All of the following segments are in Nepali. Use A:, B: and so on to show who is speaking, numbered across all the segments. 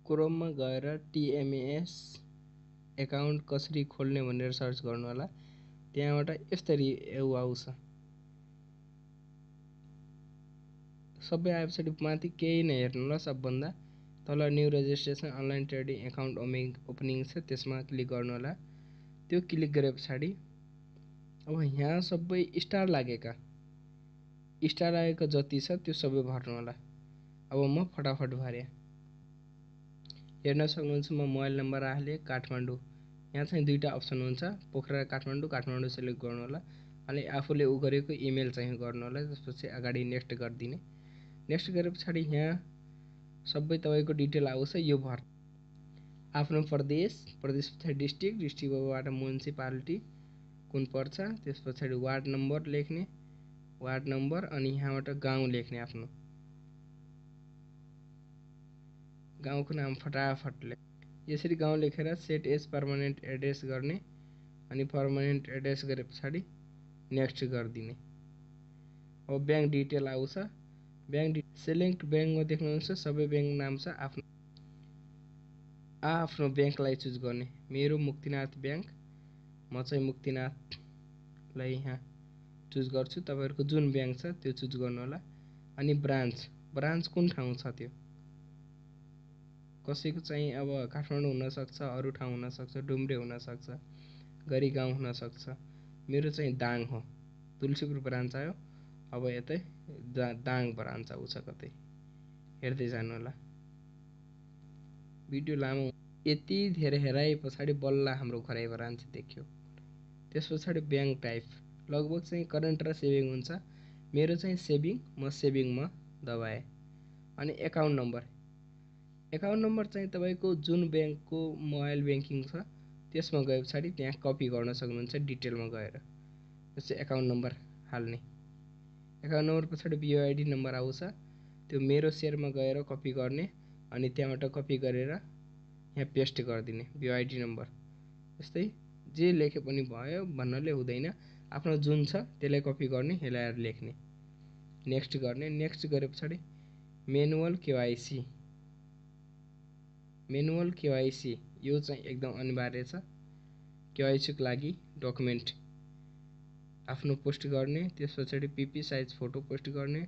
A: क्रोममा गएर TMS एकाउन्ट कसरी खोल्ने भनेर सर्च गर्नु होला। त्यहाँबाट यसरी आउँछ। सबै आएपछि माथि केही नै हेर्नु होला। सबभन्दा तल new registration online trading account opening छ, त्यसमा क्लिक गर्नु होला। त्यो क्लिक गरे पछाडि अब यहाँ सबै स्टार लागेका जति छ त्यो सबै भर्नु होला। अब म फटाफट भरे। हेर्न सक्नुहुन्छ म मोबाइल नम्बर हाले काठमाडौँ। यहाँ चाहिँ दुईटा अप्सन हुन्छ, पोखरा काठमाडौँ। काठमाडौँ सिलेक्ट गर्नु होला अनि आफूले गरेको इमेल चाहिँ गर्नु होला। त्यसपछि अगाडि नेक्स्ट गरिदिने। नेक्स्ट गरे पछाडि यहाँ सबै तपाईको डिटेल आउँछ। यो भर आफ्नो प्रदेश पछाडि डिस्ट्रिक्टबाट म्युनिसिपालिटी कुन पर्छ, त्यस पछाडि वार्ड नम्बर लेख्ने, वार्ड नम्बर अनि यहाँबाट गाउँ लेख्ने। आफ्नो गाउँको नाम फटाफट यसरी गाउँ लेखेर सेट एज पर्मानेन्ट एड्रेस गर्ने अनि पर्मानेन्ट एड्रेस गरे पछाडि नेक्स्ट गरिदिने। अब ब्याङ्क डिटेल आउँछ। ब्याङ्क सेलेक्ट ब्याङ्कमा देख्नुहुन्छ सबै ब्याङ्क नाम छ। आफ्नो ब्याङ्कलाई चुज गर्ने। मेरो मुक्तिनाथ ब्याङ्क, म चाहिँ मुक्तिनाथलाई यहाँ चुज गर्छु। तपाईहरुको जुन ब्याङ्क छ त्यो चुज गर्नु होला। अनि ब्रान्च कुन ठाउँ छ त्यो, कसैको चाहिँ अब काठमाडौँ हुन सक्छ, अरु ठाउँ हुन सक्छ, डुम्रे हुन सक्छ, गरी गाउँ हुन सक्छ। मेरो चाहिँ दाङ हो, तुलसीपुर ब्रान्च आयो। अब यतै दाङ ब्रान्च आउँछ कतै, हेर्दै जानु होला। भिडियो लामो यति धेरै हेराए पछाडि बल्ल हाम्रो घरै ब्रान्च देख्यो। त्यस पछाडि ब्याङ्क टाइप लगभग चाहिँ करेन्ट र सेभिङ हुन्छ। मेरो चाहिँ सेभिङ, म सेभिङमा दबाए। अनि एकाउन्ट नम्बर चाहिँ तपाईको जुन ब्याङ्कको मोबाइल ब्याङ्किङ छ त्यसमा गए पछाडि त्यहाँ कपी गर्न सक्नुहुन्छ डिटेलमा गएर। जस्तै एकाउन्ट नम्बर हाल्ने। एकाउन्ट नम्बर पछाडि BOID नम्बर आउँछ। त्यो मेरो शेयरमा गएर कपी गर्ने अनि त्यहाँबाट कपी गरेर यहाँ पेस्ट गरिदिने BOID नम्बर। जस्तै जे लेखे पनि भयो भन्नाले हुँदैन। आफ्नो जुन छ त्यसलाई कपी गर्ने, हेलाएर लेख्ने, नेक्स्ट गर्ने। नेक्स्ट गरे पछाडि म्यानुअल KYC यो चाहिँ एकदम अनिवार्य छ। KYC को लागि डकुमेन्ट आफ्नो पोस्ट गर्ने, त्यस पछाडि PP साइज फोटो पोस्ट गर्ने,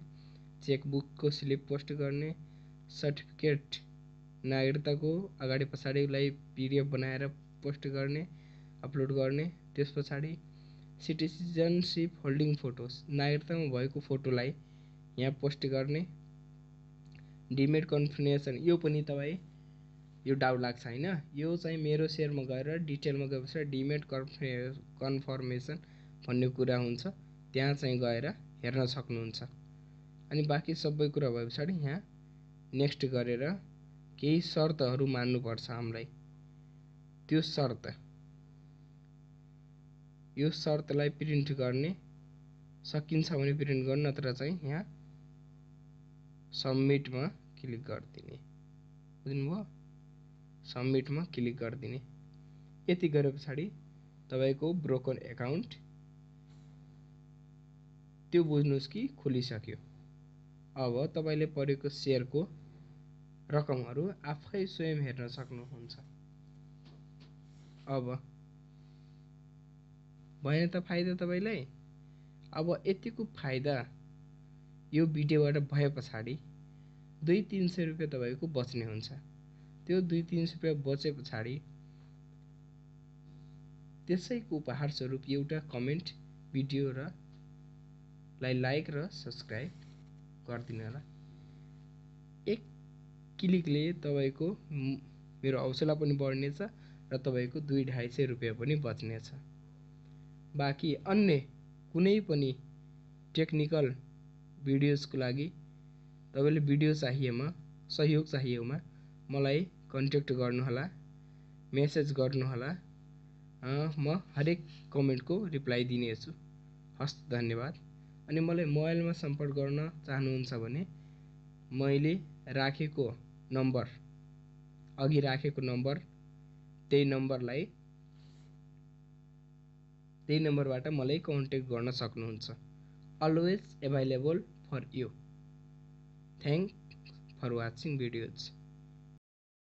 A: चेकबुकको स्लिप पोस्ट गर्ने, सर्टिफिकेट नागरिकताको अगाडि पछाडिलाई PDF बनाएर पोस्ट गर्ने, अपलोड गर्ने। त्यस पछाडि सिटिजनशिप होल्डिङ फोटोस नागरिकतामा भएको फोटोलाई यहाँ पोस्ट गर्ने। डिमेट कन्फर्मेसन यो पनि तपाई यो डाउट लाग्छ हैन, यो चाहिँ मेरो शेयरमा गएर डिटेलमा गएपछि डिमेट कन्फर्मेसन भन्ने कुरा हुन्छ, त्यहाँ चाहिँ गएर हेर्न सक्नुहुन्छ। अनि बाँकी सबै कुरा भएपछि यहाँ नेक्स्ट गरेर केही शर्तहरू मान्नु पर्छ हामीलाई। त्यो शर्तलाई प्रिन्ट गर्ने सकिन्छ भने प्रिन्ट गर्नु, नत्र चाहिँ यहाँ सबमिटमा क्लिक गरिदिने। बुझ्नुभयो? सबमिटमा क्लिक गरिदिने। यति गरे पछाडि तपाईको ब्रोकन एकाउन्ट त्यो बुझ्नुस् कि खुलिसक्यो। अब तपाईले परेको शेयरको रकमहरू आफै स्वयं हेर्न सक्नुहुन्छ। अब भएन त फाइदा तपाईलाई। अब यतिको फाइदा यो भिडियोबाट भए पछाडि 200-300 रुपैयाँ तपाईको बच्ने हुन्छ। त्यो 200-300 रुपैयाँ बचे पछाडि त्यसैको उपहार स्वरूप एउटा कमेन्ट, भिडियो र लाइक र सब्स्क्राइब गरिदिनु होला। एक क्लिकले तपाईको मेरो हौसला पनि बढ्नेछ र तपाईको 200-250 रुपैयाँ पनि बच्नेछ। बाँकी अन्य कुनै पनि टेक्निकल भिडियोजको लागि तपाईले भिडियो सहयोग चाहिएमा मलाई कन्ट्याक्ट गर्नु होला, मेसेज गर्नु होला। म हरेक कमेन्टको रिप्लाई दिनेछु। हस्, धन्यवाद। अनि मलाई मोबाइलमा सम्पर्क गर्न चाहनुहुन्छ भने मैले राखेको नम्बर, अघि राखेको नम्बर, त्यही नम्बरबाट मलाई कन्ट्याक्ट गर्न सक्नुहुन्छ। Always available for you. Thank for watching videos.